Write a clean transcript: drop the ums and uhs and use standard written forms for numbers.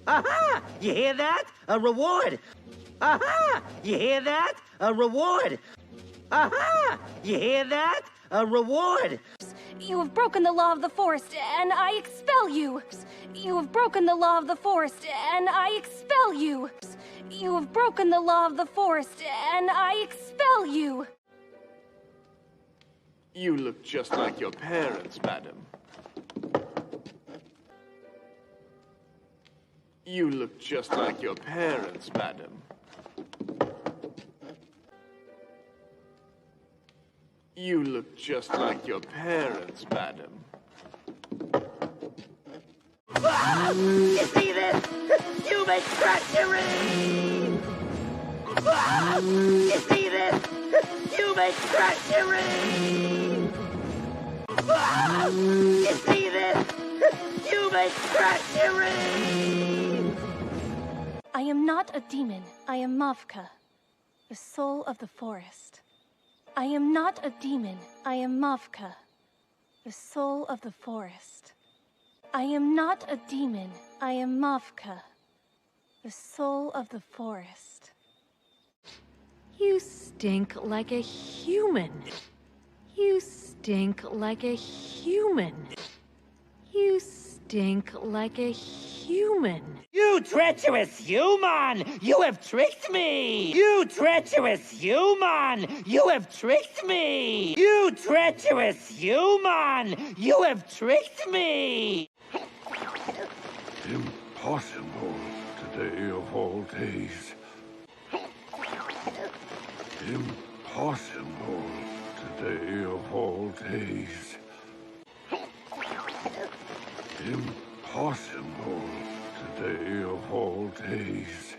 Aha! You hear that? A reward! Aha! You hear that? A reward! Aha! You hear that? A reward! You have broken the law of the forest, and I expel you! You have broken the law of the forest, and I expel you! You have broken the law of the forest, and I expel you! You look just like your parents, madam. You look just like your parents, madam. You look just like your parents, madam. Ah! You see this? Human treachery! Ah! You see this? Human treachery! Ah! You see this? Human treachery! I am not a demon. I am Mavka, the soul of the forest. I am not a demon. I am Mavka, the soul of the forest. I am not a demon. I am Mavka, the soul of the forest. You stink like a human. You stink like a human. You stink like a human. You treacherous human! You have tricked me! You treacherous human! You have tricked me! You treacherous human! You have tricked me! Impossible today of all days. Impossible today of all days. Impossible today of all days.